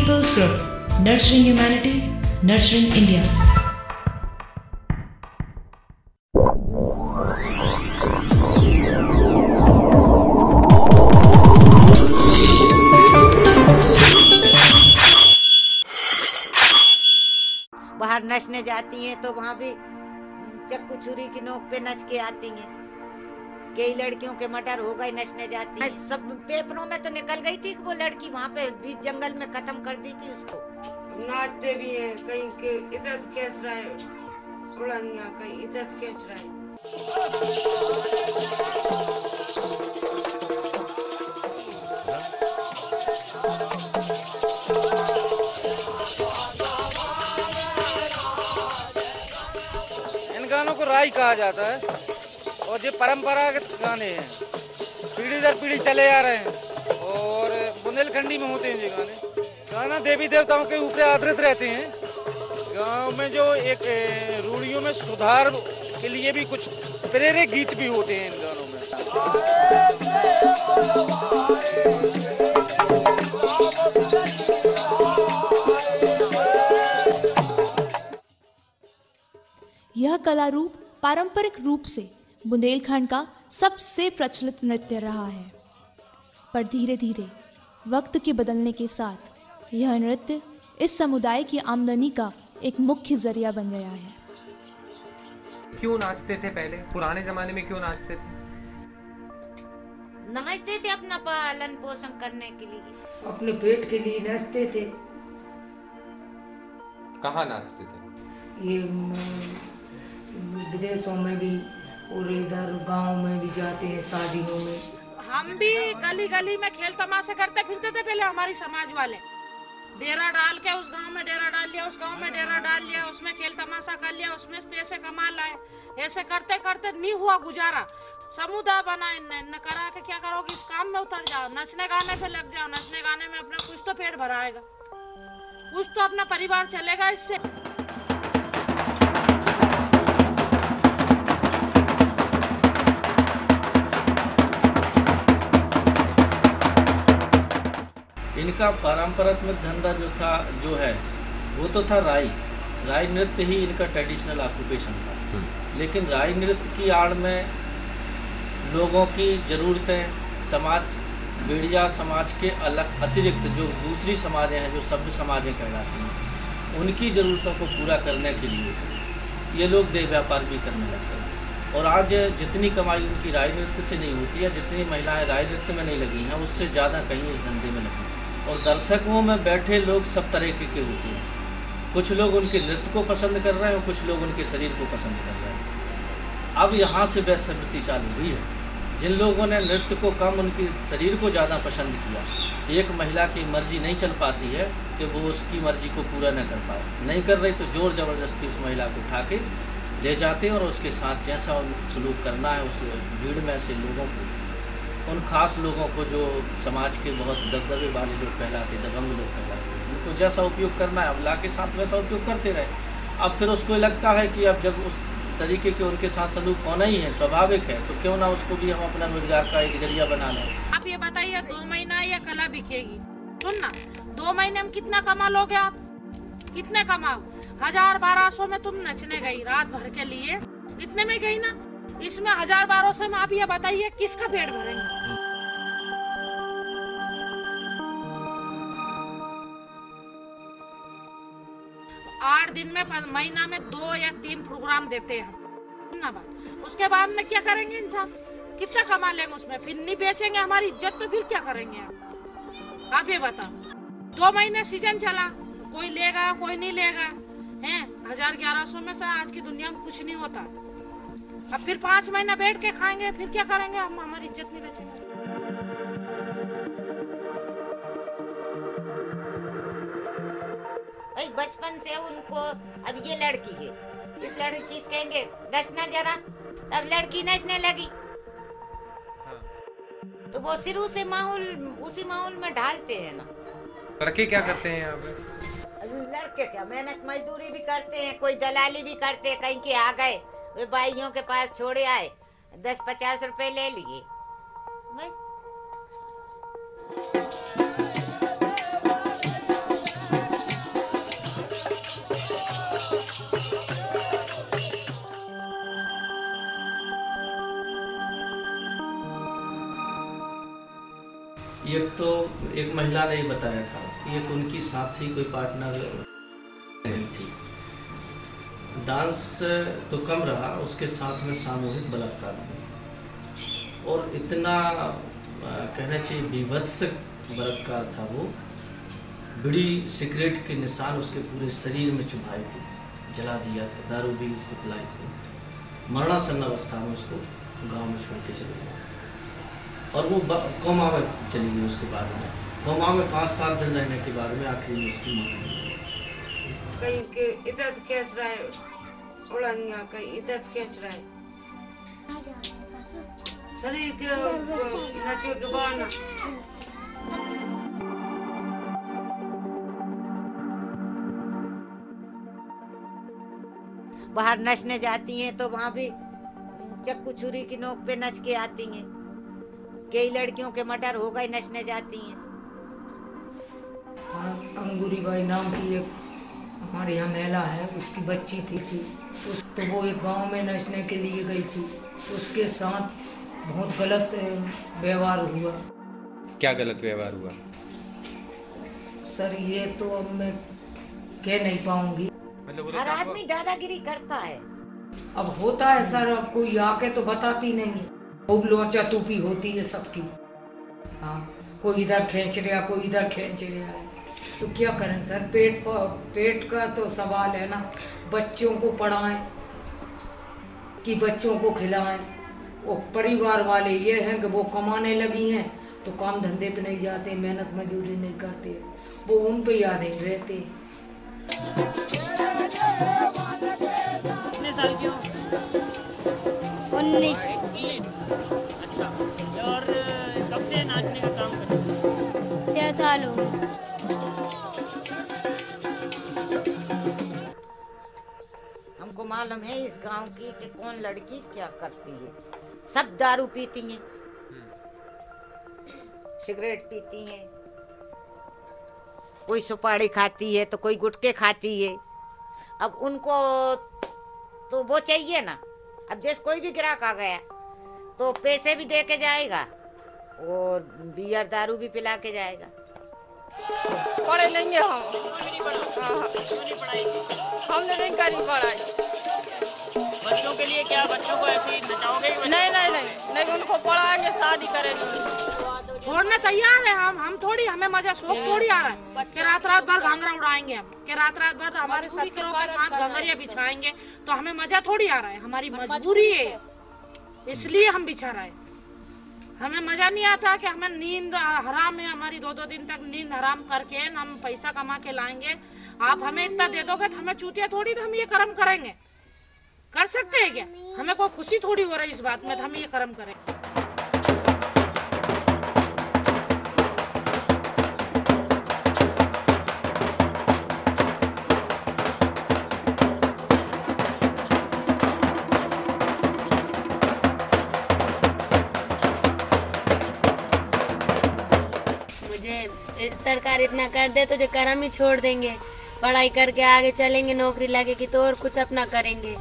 People's Group, nurturing humanity, nurturing India. बाहर नचने जाती हैं तो वहाँ भी चक्कू छुरी की नोक पे नच के आती हैं। कई लड़कियों के मर्डर हो गए नचने जाती हैं। सब पेपरों में तो निकल गई थी कि वो लड़की वहाँ पे बीच जंगल में खत्म कर दी थी उसको। नाचते भी हैं, कहीं के इधर खींच रहा है उड़निया, कहीं इधर खींच रहा है। इन गानों को राई कहा जाता है और ये परंपरागत गाने हैं, पीढ़ी दर पीढ़ी चले आ रहे हैं और बुंदेलखंडी में होते हैं ये गाने। गाना देवी देवताओं के ऊपर आधारित रहते हैं। गांव में जो एक रूढ़ियों में सुधार के लिए भी कुछ प्रेरक गीत भी होते हैं इन गानों में। यह कला रूप पारंपरिक रूप से बुंदेलखंड का सबसे प्रचलित नृत्य रहा है, पर धीरे धीरे वक्त के बदलने के साथ यह नृत्य इस समुदाय की आमदनी का एक मुख्य जरिया बन गया है। क्यों नाचते थे पहले, पुराने जमाने में क्यों नाचते थे? नाचते थे अपना पालन पोषण करने के लिए, अपने पेट के लिए नाचते थे। कहाँ नाचते थे? ये विदेशों में भी और इधर गांव में भी जाते हैं शादियों में। हम भी गली गली में खेल तमाशे करते फिरते थे पहले। हमारी समाज वाले डेरा डाल के उस गांव में डेरा डाल लिया, उस गांव में डेरा डाल लिया, उसमें खेल तमाशा कर लिया, उसमें पैसे कमा लाए। ऐसे करते करते नहीं हुआ गुजारा, समुदाय बना इनने करा के क्या करोगे, इस काम में उतर जाओ, नचने गाने पे लग जाओ। नचने गाने में अपना कुछ तो पेट भराएगा, कुछ तो अपना परिवार चलेगा इससे। इनका पारंपरिक धंधा जो है वो तो था राई नृत्य ही इनका ट्रेडिशनल ऑक्यूपेशन था। लेकिन राई नृत्य की आड़ में लोगों की ज़रूरतें, समाज बेड़िया समाज के अलग अतिरिक्त जो दूसरी समाजें हैं, जो सभ्य समाजें कहलाती हैं, उनकी ज़रूरतों को पूरा करने के लिए ये लोग देह व्यापार भी करने लगते हैं। और आज जितनी कमाई उनकी राई नृत्य से नहीं होती है, जितनी महिलाएं राई नृत्य में नहीं लगी हैं, उससे ज़्यादा कहीं इस धंधे में लगी। और दर्शकों में बैठे लोग सब तरह के होते हैं। कुछ लोग उनके नृत्य को पसंद कर रहे हैं और कुछ लोग उनके शरीर को पसंद कर रहे हैं। अब यहाँ से वैश्यवृत्ति चालू हुई है। जिन लोगों ने नृत्य को कम, उनके शरीर को ज़्यादा पसंद किया, एक महिला की मर्जी नहीं चल पाती है कि वो उसकी मर्जी को पूरा न कर पाए, नहीं कर रही तो जोर ज़बरदस्ती उस महिला को उठा के ले जाते हैं और उसके साथ जैसा सलूक करना है उस भीड़ में से लोगों को, उन खास लोगों को जो समाज के बहुत दबदबे वाले लोग कहलाते, दबंग लोग कहलाते, उनको जैसा उपयोग करना है अब ला के साथ वैसा उपयोग करते रहे। अब फिर उसको लगता है कि अब जब उस तरीके के उनके साथ सलूक होना ही है, स्वाभाविक है, तो क्यों ना उसको भी हम अपना रोजगार का एक जरिया बना लें। आप ये बताइए 2 महीना ये कला बिकेगी, सुनना 2 महीने में कितना कमा लोगे आप? कितने कमाओ? 1000-1200 में तुम नचने गई रात भर के लिए, इतने में गई ना। इसमें 1000-1200 में आप ये बताइए किसका पेट भरेंगे? आठ दिन में महीना में 2 या 3 प्रोग्राम देते हैं सुनना बात। उसके बाद में क्या करेंगे इंसान? कितना कमा लेंगे उसमें? फिर नहीं बेचेंगे हमारी इज्जत तो फिर क्या करेंगे आप ये बताओ। 2 महीने सीजन चला, कोई लेगा कोई नहीं लेगा है। 1000-1100 में से आज की दुनिया में कुछ नहीं होता। अब फिर 5 महीना बैठ के खाएंगे, फिर क्या करेंगे हम? हमारी इज्जत नहीं बचेगी। भाई बचपन से उनको, अब ये लड़की है, इस लड़की से कहेंगे नचना जरा, सब लड़की नचने लगी। तो वो शुरू से उसी माहौल में ढालते हैं ना। लड़के क्या करते हैं यहाँ पे? लड़के क्या मेहनत मजदूरी भी करते हैं, कोई दलाली भी करते हैं। कहीं के आ गए, वे भाइयों के पास छोड़े आए, 10-50 रुपए ले लिए बस। एक तो एक महिला ने ये बताया था कि एक उनकी साथी कोई पार्टनर नहीं थी। डांस तो कम रहा, उसके साथ में सामूहिक बलात्कार हुआ और इतना कहना चाहिए बीभत्स बलात्कार था वो। बीड़ी सिगरेट के निशान उसके पूरे शरीर में चुभाए थे, जला दिया था, दारू भी उसको पिलाई थी। मरणासन्न अवस्था में उसको गांव में छोड़ के चले गए और वो कोमा में चली गई। उसके बाद में कोमा में 5-7 दिन रहने के बाद में आखिर में उसकी मौत हो गई। कहीं के इधर खींच रहा है उड़ानिया, कहीं इधर खींच रहा है शरीर के नचवे के बाद। बाहर नचने जाती हैं तो वहाँ भी चक्कू छुरी की नोक पे नच के आती हैं। कई लड़कियों के मर्डर हो गए, नचने जाती हैं। अंगूरी बाई नाम की एक हमारे यहाँ महिला है, उसकी बच्ची थी तो वो एक गांव में नचने के लिए गई थी। उसके साथ बहुत गलत व्यवहार हुआ। क्या गलत व्यवहार हुआ? सर ये तो अब मैं कह नहीं पाऊंगी। हर आदमी दादागिरी करता है। अब होता है सर, अब कोई आके तो बताती नहीं है। खूब लोचा टूपी होती है सबकी। हाँ, कोई इधर खींच रहा, कोई इधर खींच रहा है, तो क्या करें सर? पेट का तो सवाल है ना। बच्चों को पढ़ाएं कि बच्चों को खिलाएं। वो परिवार वाले ये हैं कि वो कमाने लगी हैं तो काम धंधे पे नहीं जाते, मेहनत मजदूरी नहीं करते, वो उन पे यादें रहते। कितने साल की हो? 19। अच्छा, और कब से नाचने का काम करते हो? 6 साल हो गए। हमको मालूम है इस गांव की कि कौन लड़की क्या करती है। सब दारू पीती हैं, सिगरेट पीती हैं, कोई सुपारी खाती है तो कोई गुटके खाती है। अब उनको तो वो चाहिए ना। अब जैसे कोई भी ग्राहक आ गया तो पैसे भी दे के जाएगा और बियर दारू भी पिला के जाएगा। पढ़े नहीं है हम। हमने नहीं करी पढ़ाई। बच्चों के लिए क्या, बच्चों को ऐसे ही नचाओगे? नहीं, उनको पढ़ाएंगे, शादी करेंगे। छोड़ने तैयार है हम थोड़ी, हमें मजा शौक थोड़ी आ रहा है कि रात भर घाघरा उड़ाएंगे हम, कि रात भर हमारे शत्रुओं के साथ घंघरिया बिछाएंगे, तो हमें मजा थोड़ी आ रहा है। हमारी मजबूरी है, इसलिए हम बिछा रहे हैं। हमें मजा नहीं आता कि हमें नींद हराम है, हमारी 2-2 दिन तक नींद हराम करके हम पैसा कमा के लाएंगे। आप हमें इतना दे दोगे तो हमें चूतिया थोड़ी, तो हम ये कर्म करेंगे। कर सकते हैं क्या? हमें कोई खुशी थोड़ी हो रही है इस बात में, तो हम ये कर्म करेंगे। सरकार इतना कर दे तो जो कर्म ही छोड़ देंगे, पढ़ाई करके आगे चलेंगे, नौकरी लगेगी तो और कुछ अपना करेंगे।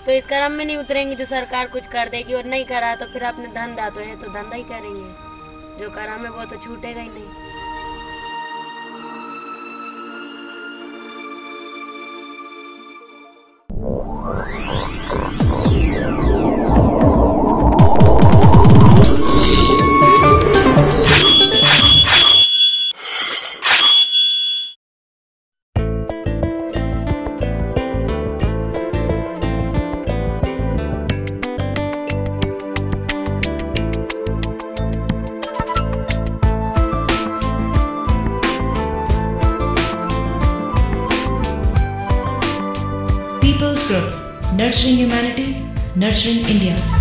तो इस कर्म में नहीं उतरेंगे जो सरकार कुछ कर देगी, और नहीं करा तो फिर अपने धंधा तो है तो धंधा ही करेंगे। जो कर्म है वो तो छूटेगा ही नहीं। People's Group, nurturing humanity, nurturing India.